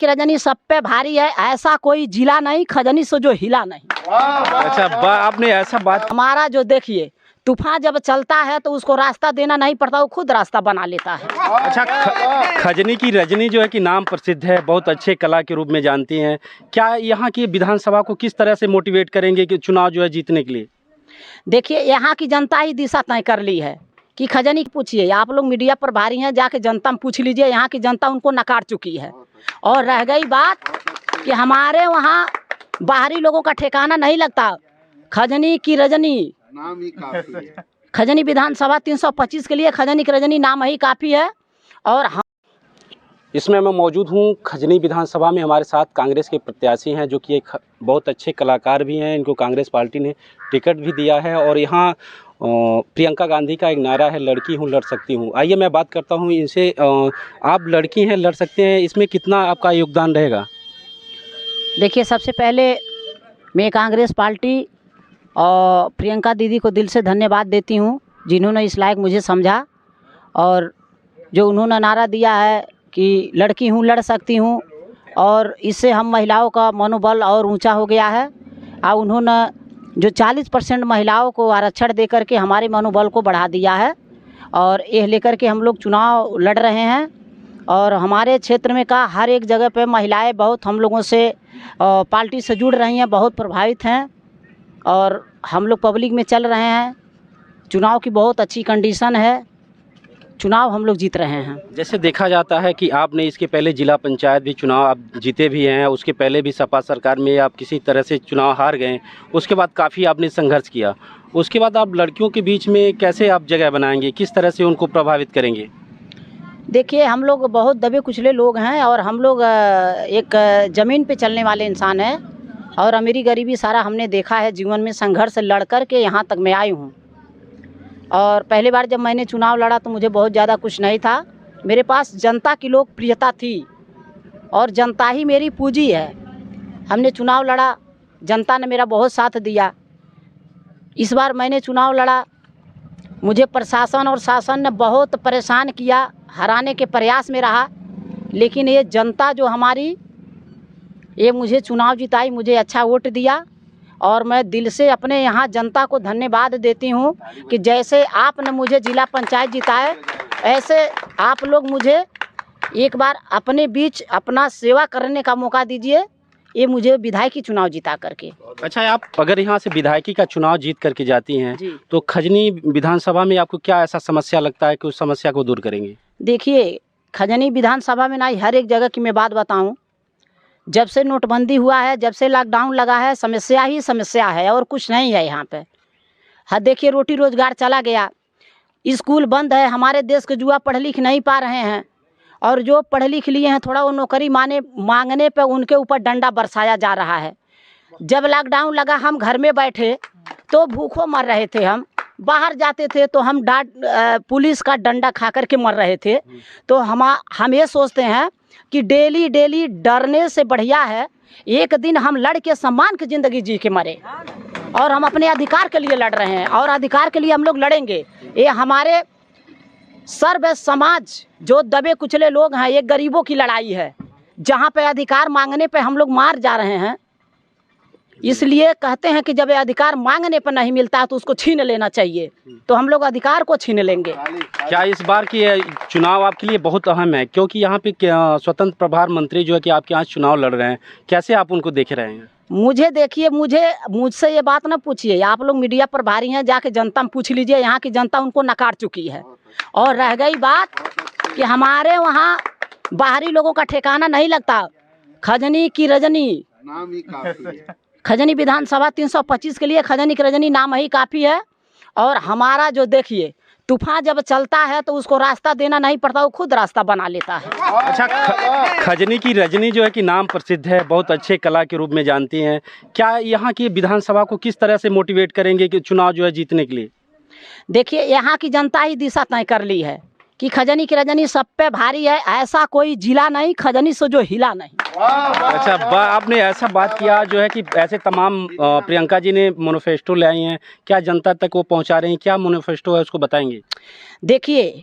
की रजनी सब पे भारी है, ऐसा कोई जिला नहीं खजनी से जो हिला नहीं। अच्छा, आपने ऐसा बात। हमारा जो देखिए तूफान जब चलता है तो उसको रास्ता देना नहीं पड़ता, वो खुद रास्ता बना लेता है। अच्छा, खजनी की रजनी जो है कि नाम प्रसिद्ध है, बहुत अच्छे कला के रूप में जानती हैं। क्या यहाँ की विधानसभा को किस तरह से मोटिवेट करेंगे कि चुनाव जो है जीतने के लिए? देखिए यहाँ की जनता ही दिशा तय कर ली है कि खजनी पूछिए, आप लोग मीडिया पर भारी हैं, जाके जनता में पूछ लीजिए, यहाँ की जनता उनको नकार चुकी है। और रह गई बात कि हमारे वहाँ बाहरी लोगों का ठिकाना नहीं लगता। खजनी की रजनी नाम ही काफी है। खजनी विधानसभा 325 के लिए खजनी की रजनी नाम ही काफ़ी है। और हम इसमें मैं मौजूद हूँ खजनी विधानसभा में। हमारे साथ कांग्रेस के प्रत्याशी हैं जो कि एक बहुत अच्छे कलाकार भी हैं। इनको कांग्रेस पार्टी ने टिकट भी दिया है और यहाँ प्रियंका गांधी का एक नारा है, लड़की हूँ लड़ सकती हूँ। आइए मैं बात करता हूँ इनसे। आप लड़की हैं, लड़ सकते हैं, इसमें कितना आपका योगदान रहेगा? देखिए सबसे पहले मैं कांग्रेस पार्टी और प्रियंका दीदी को दिल से धन्यवाद देती हूँ जिन्होंने इस लायक मुझे समझा और जो उन्होंने नारा दिया है कि लड़की हूँ लड़ सकती हूँ, और इससे हम महिलाओं का मनोबल और ऊंचा हो गया है। और उन्होंने जो 40% महिलाओं को आरक्षण दे करके हमारे मनोबल को बढ़ा दिया है और यह लेकर के हम लोग चुनाव लड़ रहे हैं। और हमारे क्षेत्र में का हर एक जगह पे महिलाएं बहुत हम लोगों से पार्टी से जुड़ रही हैं, बहुत प्रभावित हैं और हम लोग पब्लिक में चल रहे हैं। चुनाव की बहुत अच्छी कंडीशन है, चुनाव हम लोग जीत रहे हैं। जैसे देखा जाता है कि आपने इसके पहले जिला पंचायत भी चुनाव आप जीते भी हैं, उसके पहले भी सपा सरकार में आप किसी तरह से चुनाव हार गए, उसके बाद काफ़ी आपने संघर्ष किया। उसके बाद आप लड़कियों के बीच में कैसे आप जगह बनाएंगे, किस तरह से उनको प्रभावित करेंगे? देखिए हम लोग बहुत दबे कुचले लोग हैं और हम लोग एक ज़मीन पे चलने वाले इंसान हैं और अमीरी गरीबी सारा हमने देखा है। जीवन में संघर्ष लड़ कर के यहाँ तक मैं आई हूँ। और पहली बार जब मैंने चुनाव लड़ा तो मुझे बहुत ज़्यादा कुछ नहीं था, मेरे पास जनता की लोकप्रियता थी और जनता ही मेरी पूंजी है। हमने चुनाव लड़ा, जनता ने मेरा बहुत साथ दिया। इस बार मैंने चुनाव लड़ा, मुझे प्रशासन और शासन ने बहुत परेशान किया, हराने के प्रयास में रहा, लेकिन ये जनता जो हमारी ये मुझे चुनाव जिताई, मुझे अच्छा वोट दिया और मैं दिल से अपने यहाँ जनता को धन्यवाद देती हूँ कि जैसे आपने मुझे जिला पंचायत जिताए, ऐसे आप लोग मुझे एक बार अपने बीच अपना सेवा करने का मौका दीजिए। ये मुझे विधायकी चुनाव जिता करके। अच्छा, आप अगर यहाँ से विधायकी का चुनाव जीत करके जाती हैं तो खजनी विधानसभा में आपको क्या ऐसा समस्या लगता है कि उस समस्या को दूर करेंगे? देखिए खजनी विधानसभा में ना हर एक जगह की मैं बात बताऊं, जब से नोटबंदी हुआ है, जब से लॉकडाउन लगा है, समस्या ही समस्या है और कुछ नहीं है यहाँ पे। हाँ देखिए रोटी रोजगार चला गया, स्कूल बंद है, हमारे देश के युवा पढ़ लिख नहीं पा रहे हैं और जो पढ़ लिख लिए हैं थोड़ा वो नौकरी मांगने पे उनके ऊपर डंडा बरसाया जा रहा है। जब लॉकडाउन लगा हम घर में बैठे तो भूखों मर रहे थे, हम बाहर जाते थे तो हम पुलिस का डंडा खा कर के मर रहे थे। तो हम ये सोचते हैं कि डेली डेली डरने से बढ़िया है एक दिन हम लड़ के सम्मान की ज़िंदगी जी के मरे। और हम अपने अधिकार के लिए लड़ रहे हैं और अधिकार के लिए हम लोग लड़ेंगे। ये हमारे सर्व समाज जो दबे कुचले लोग हैं, ये गरीबों की लड़ाई है, जहाँ पे अधिकार मांगने पे हम लोग मार जा रहे हैं। इसलिए कहते हैं कि जब ये अधिकार मांगने पर नहीं मिलता तो उसको छीन लेना चाहिए, तो हम लोग अधिकार को छीन लेंगे। क्या इस बार की चुनाव आपके लिए बहुत अहम है, क्योंकि यहाँ पे स्वतंत्र प्रभार मंत्री जो है कि आपके यहाँ चुनाव लड़ रहे हैं, कैसे आप उनको देख रहे हैं? मुझे देखिए, मुझसे ये बात ना पूछिए, आप लोग मीडिया पर भारी हैं, जाके जनता में पूछ लीजिए, यहाँ की जनता उनको नकार चुकी है। और रह गई बात कि हमारे वहाँ बाहरी लोगों का ठिकाना नहीं लगता। खजनी की रजनी नाम ही काफी है। खजनी विधानसभा 325 के लिए खजनी की रजनी नाम ही काफ़ी है। और हमारा जो देखिए तूफान जब चलता है तो उसको रास्ता देना नहीं पड़ता, वो खुद रास्ता बना लेता है। अच्छा, खजनी की रजनी जो है कि नाम प्रसिद्ध है, बहुत अच्छे कला के रूप में जानती हैं। क्या यहाँ की विधानसभा को किस तरह से मोटिवेट करेंगे कि चुनाव जो है जीतने के लिए? देखिए यहाँ की जनता ही दिशा तय कर ली है कि खजनी की रजनी सब पे भारी है, ऐसा कोई जिला नहीं खजनी से जो हिला नहीं। अच्छा, आपने ऐसा बात किया जो है कि ऐसे तमाम प्रियंका जी ने मैनिफेस्टो ले आई हैं, क्या जनता तक वो पहुंचा रही हैं? क्या मैनिफेस्टो है उसको बताएंगे? देखिए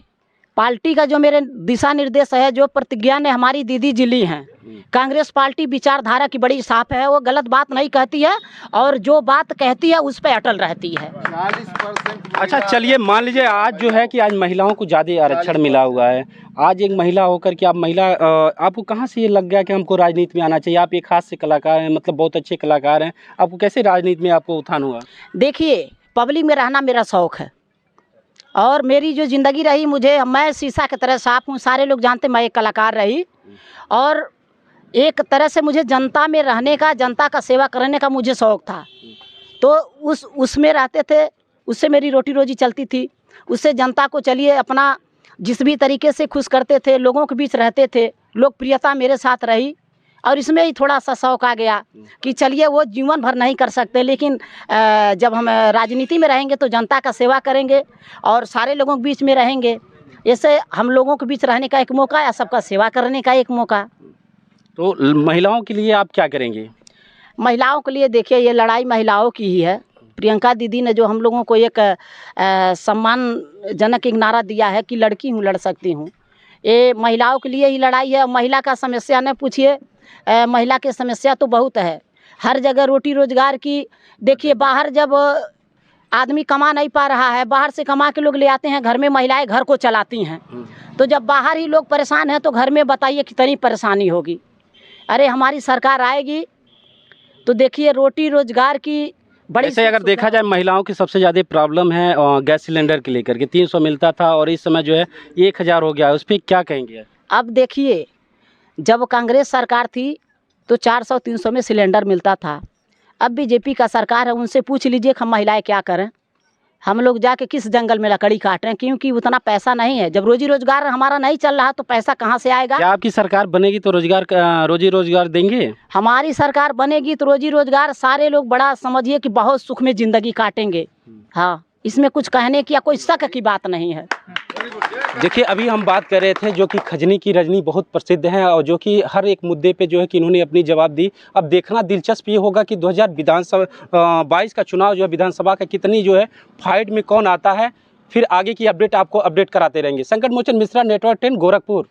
पार्टी का जो मेरे दिशा निर्देश है, जो प्रतिज्ञा ने हमारी दीदी जी ली हैं, कांग्रेस पार्टी विचारधारा की बड़ी साफ है, वो गलत बात नहीं कहती है और जो बात कहती है उस पर अटल रहती है। 40% अच्छा चलिए, मान लीजिए आज जो है कि आज महिलाओं को ज़्यादा आरक्षण मिला हुआ है। आज एक महिला होकर के आप महिला, आपको कहाँ से ये लग गया कि हमको राजनीति में आना चाहिए? आप एक हाथ से कलाकार हैं, मतलब बहुत अच्छे कलाकार हैं, आपको कैसे राजनीति में आपको उत्थान हुआ? देखिए, पब्लिक में रहना मेरा शौक़ है और मेरी जो ज़िंदगी रही, मैं शीशा की तरह साफ हूँ। सारे लोग जानते मैं एक कलाकार रही और एक तरह से मुझे जनता में रहने का, जनता का सेवा करने का मुझे शौक़ था। तो उसमें रहते थे, उससे मेरी रोटी रोजी चलती थी। उससे जनता को चलिए अपना जिस भी तरीके से खुश करते थे, लोगों के बीच रहते थे, लोकप्रियता मेरे साथ रही। और इसमें ही थोड़ा सा शौक़ आ गया कि चलिए वो जीवन भर नहीं कर सकते, लेकिन जब हम राजनीति में रहेंगे तो जनता का सेवा करेंगे और सारे लोगों के बीच में रहेंगे। ऐसे हम लोगों के बीच रहने का एक मौका या सबका सेवा करने का एक मौका। तो महिलाओं के लिए आप क्या करेंगे? महिलाओं के लिए देखिए, ये लड़ाई महिलाओं की ही है। प्रियंका दीदी ने जो हम लोगों को एक सम्मानजनक एक नारा दिया है कि लड़की हूँ लड़ सकती हूँ, ये महिलाओं के लिए ही लड़ाई है। महिला का समस्या न पूछिए, महिला की समस्या तो बहुत है। हर जगह रोटी रोजगार की, देखिए बाहर जब आदमी कमा नहीं पा रहा है, बाहर से कमा के लोग ले आते हैं, घर में महिलाएं घर को चलाती हैं। तो जब बाहर ही लोग परेशान हैं तो घर में बताइए कितनी परेशानी होगी। अरे हमारी सरकार आएगी तो देखिए रोटी रोजगार की बड़ी। ऐसे अगर देखा जाए, महिलाओं की सबसे ज़्यादा प्रॉब्लम है गैस सिलेंडर के लेकर के। 300 मिलता था और इस समय जो है 1000 हो गया, उस पर क्या कहेंगे? अब देखिए, जब कांग्रेस सरकार थी तो 400-300 में सिलेंडर मिलता था। अब बीजेपी का सरकार है, उनसे पूछ लीजिए हम महिलाएं क्या करें। हम लोग जाके किस जंगल में लकड़ी काटें, क्योंकि उतना पैसा नहीं है। जब रोजी रोजगार हमारा नहीं चल रहा तो पैसा कहाँ से आएगा? क्या आपकी सरकार बनेगी तो रोजी रोजगार देंगे? हमारी सरकार बनेगी तो रोजी रोजगार सारे लोग बड़ा समझिए कि बहुत सुख में ज़िंदगी काटेंगे। हाँ, इसमें कुछ कहने की या कोई शक की बात नहीं है। देखिए, अभी हम बात कर रहे थे जो कि खजनी की रजनी बहुत प्रसिद्ध है और जो कि हर एक मुद्दे पे जो है कि इन्होंने अपनी जवाब दी। अब देखना दिलचस्प ये होगा कि 2022 का चुनाव जो है विधानसभा का कितनी जो है फाइट में कौन आता है। फिर आगे की अपडेट आपको अपडेट कराते रहेंगे। संकट मोचन मिश्रा, नेटवर्क 10, गोरखपुर।